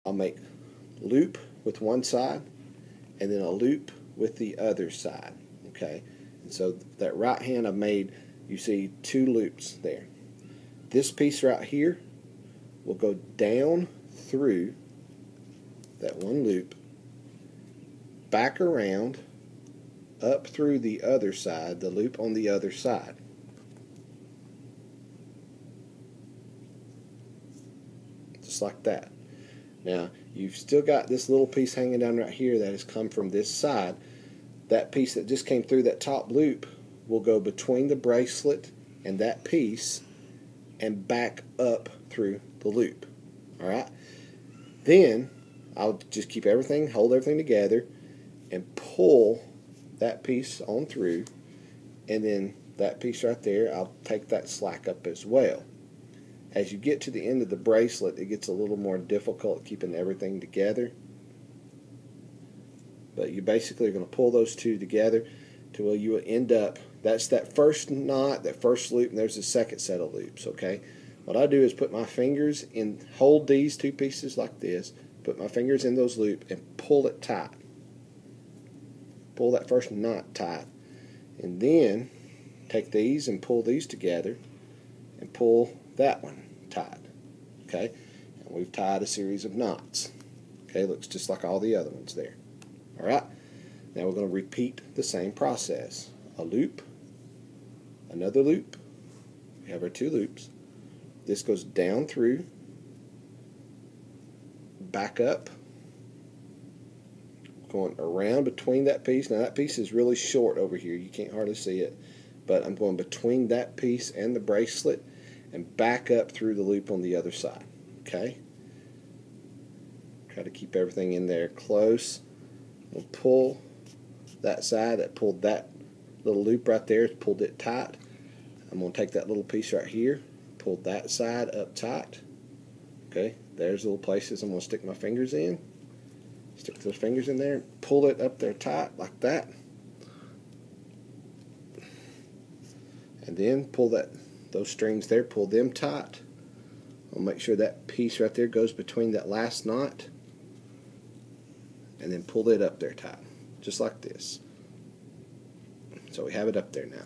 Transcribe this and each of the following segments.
I'll make loop with one side and then a loop with the other side. Okay, and so that right hand I've made, you see 2 loops there. This piece right here will go down through that one loop, back around, up through the other side, the loop on the other side. Just like that. Now, you've still got this little piece hanging down right here that has come from this side. That piece that just came through that top loop will go between the bracelet and that piece and back up through the loop. Alright? Then, I'll just keep everything, hold everything together, and pull that piece on through, and then that piece right there, I'll take that slack up as well. As you get to the end of the bracelet, it gets a little more difficult keeping everything together. But you basically are going to pull those two together to where you will end up, that's that first knot, that first loop, and there's the second set of loops, okay? What I do is put my fingers in, hold these 2 pieces like this, put my fingers in those loops and pull it tight. Pull that first knot tight. And then take these and pull these together and pull that one tight. Okay? And we've tied a series of knots. Okay, looks just like all the other ones there. Alright? Now we're going to repeat the same process. A loop, another loop. We have our 2 loops. This goes down through, back up, going around between that piece. Now that piece is really short over here. You can't hardly see it. But I'm going between that piece and the bracelet and back up through the loop on the other side. Okay? Try to keep everything in there close. We'll pull that side. That pulled that little loop right there. Pulled it tight. I'm going to take that little piece right here. Pull that side up tight. Okay? There's little places I'm going to stick my fingers in. Stick those fingers in there, pull it up there tight like that, and then pull those strings there, pull them tight. I'll make sure that piece right there goes between that last knot, and then pull it up there tight, just like this. So we have it up there now.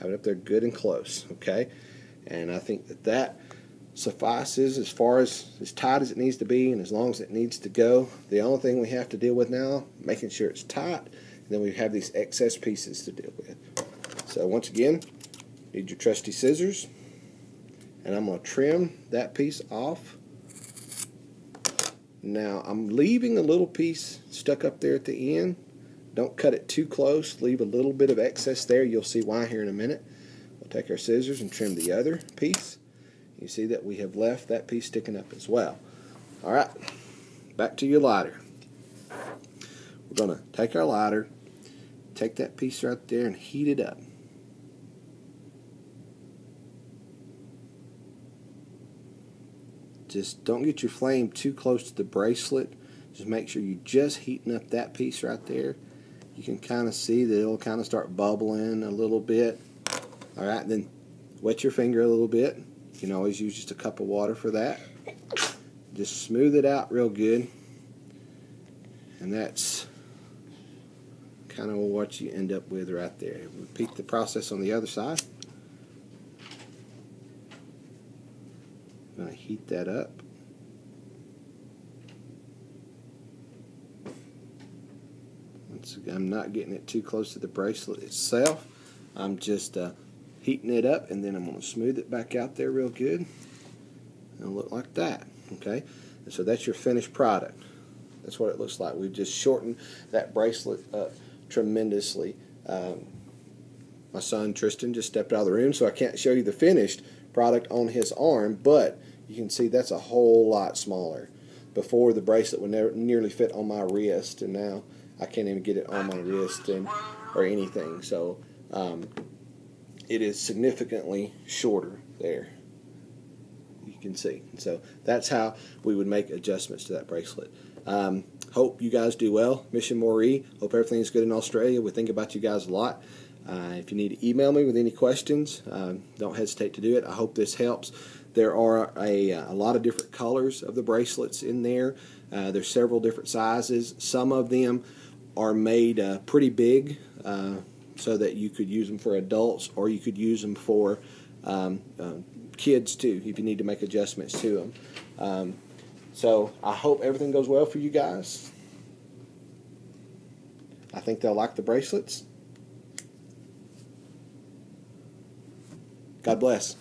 Have it up there good and close, okay? And I think that suffices as far as tight as it needs to be and as long as it needs to go. The only thing we have to deal with now, making sure it's tight, and then we have these excess pieces to deal with. So once again, need your trusty scissors, and I'm going to trim that piece off. Now I'm leaving a little piece stuck up there at the end. Don't cut it too close, leave a little bit of excess there. You'll see why here in a minute. We'll take our scissors and trim the other piece. You see that we have left that piece sticking up as well. Alright, back to your lighter. We're going to take our lighter, take that piece right there and heat it up. Just don't get your flame too close to the bracelet. Just make sure you're just heating up that piece right there. You can kind of see that it'll kind of start bubbling a little bit. Alright, then wet your finger a little bit. You can always use just a cup of water for that. Just smooth it out real good. And that's kind of what you end up with right there. Repeat the process on the other side. I'm going to heat that up. Once again, I'm not getting it too close to the bracelet itself. I'm just heating it up, and then I'm going to smooth it back out there real good. It'll look like that. Okay, and so that's your finished product. That's what it looks like. We've just shortened that bracelet up tremendously. My son Tristan just stepped out of the room, so I can't show you the finished product on his arm, but you can see that's a whole lot smaller. Before, the bracelet would nearly fit on my wrist, and now I can't even get it on my wrist or anything. So it is significantly shorter there. You can see. So that's how we would make adjustments to that bracelet. Hope you guys do well. Mission Moree. Hope everything's good in Australia. We think about you guys a lot. If you need to email me with any questions, don't hesitate to do it. I hope this helps. There are a lot of different colors of the bracelets in there. There's several different sizes. Some of them are made pretty big, so that you could use them for adults, or you could use them for kids too, if you need to make adjustments to them. So I hope everything goes well for you guys. I think they'll like the bracelets. God bless.